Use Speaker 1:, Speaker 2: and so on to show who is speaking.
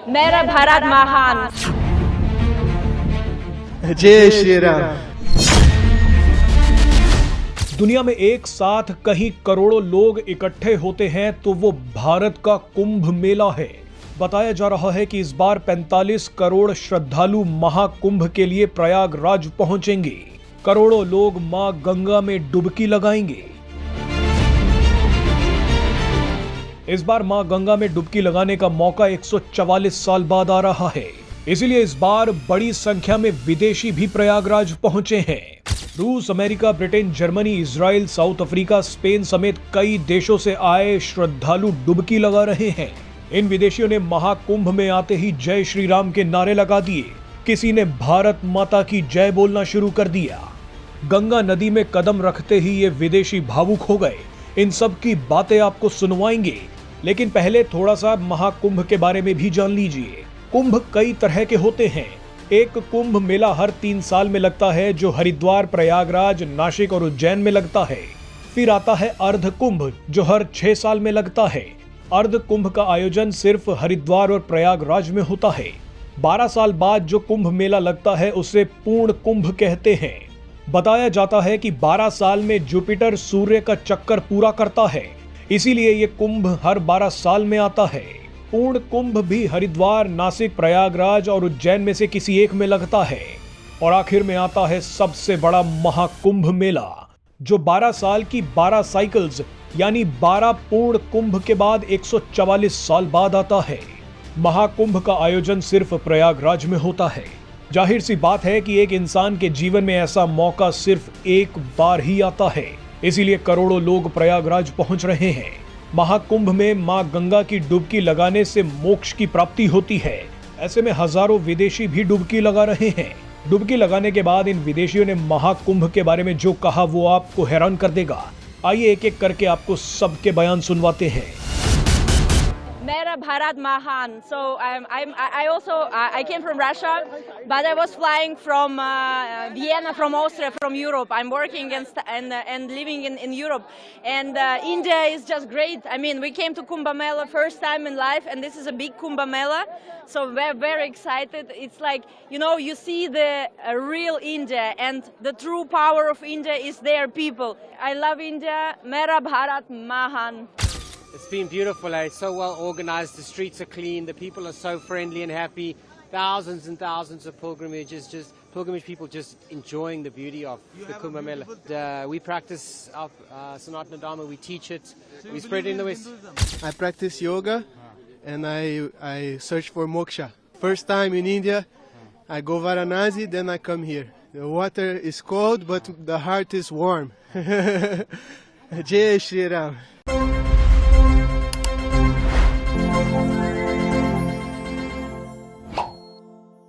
Speaker 1: मेरा भारत महान।
Speaker 2: जय श्री राम।
Speaker 3: दुनिया में एक साथ कहीं करोड़ों लोग इकट्ठे होते हैं तो वो भारत का कुंभ मेला है। बताया जा रहा है कि इस बार 45 करोड़ श्रद्धालु महाकुंभ के लिए प्रयागराज पहुंचेंगे। करोड़ों लोग मां गंगा में डुबकी लगाएंगे। इस बार मां गंगा में डुबकी लगाने का मौका 144 साल बाद आ रहा है। इसीलिए इस बार बड़ी संख्या में विदेशी भी प्रयागराज पहुंचे हैं। रूस, America, Britain, Germany, Israel, south Africa, Spain समेत कई देशों से आए श्रद्धालु डुबकी लगा रहे हैं। इन विदेशियों ने महाकुंभ में आते ही जय श्री राम के नारे लगा दिए। किसी ने भारत माता की जय बोलना शुरू कर दिया। गंगा नदी में कदम रखते ही ये विदेशी भावुक हो गए। इन सब की बातें आपको सुनवाएंगे, लेकिन पहले थोड़ा सा महाकुंभ के बारे में भी जान लीजिए। कुंभ कई तरह के होते हैं। एक कुंभ मेला हर 3 साल में लगता है, जो हरिद्वार, प्रयागराज, नासिक और उज्जैन में लगता है। फिर आता है अर्ध कुंभ, जो हर 6 साल में लगता है। अर्ध कुंभ का आयोजन सिर्फ हरिद्वार और प्रयागराज में होता है। 12 साल बाद जो कुंभ मेला लगता है उसे पूर्ण कुंभ कहते हैं। बताया जाता है कि 12 साल में जुपिटर सूर्य का चक्कर पूरा करता है, इसीलिए ये कुंभ हर 12 साल में आता है। पूर्ण कुंभ भी हरिद्वार, नासिक, प्रयागराज और उज्जैन में से किसी एक में लगता है। और आखिर में आता है सबसे बड़ा महाकुंभ मेला, जो 12 साल की 12 साइकिल्स यानी 12 पूर्ण कुंभ के बाद 144 साल बाद आता है। महाकुंभ का आयोजन सिर्फ प्रयागराज में होता है। जाहिर सी बात है कि एक इंसान के जीवन में ऐसा मौका सिर्फ एक बार ही आता है, इसीलिए करोड़ों लोग प्रयागराज पहुंच रहे हैं। महाकुंभ में मां गंगा की डुबकी लगाने से मोक्ष की प्राप्ति होती है। ऐसे में हजारों विदेशी भी डुबकी लगा रहे हैं। डुबकी लगाने के बाद इन विदेशियों ने महाकुंभ के बारे में जो कहा वो आपको हैरान कर देगा। आइए एक एक करके आपको सबके बयान सुनवाते हैं।
Speaker 1: मेरा भारत महान. So I came from Russia, but I was flying from Vienna, from Austria, from Europe. I'm working and living in Europe, and India is just great. I mean, we came to Kumbh Mela first time in life, and this is a big Kumbh Mela, so we're very excited. It's like, you know, you see the real India, and the true power of India is their people. I love India. Mera Bharat Mahan.
Speaker 4: It's been beautiful. It's so well organized. The streets are clean. The people are so friendly and happy. Thousands and thousands of pilgrimage people just enjoying the beauty of the Kumbh Mela. We practice our Sanatana Dharma. We teach it. We spread it in the West.
Speaker 2: I practice yoga and I search for moksha. First time in India, I go Varanasi, then I come here. The water is cold, but the heart is warm. Jai Shri Ram.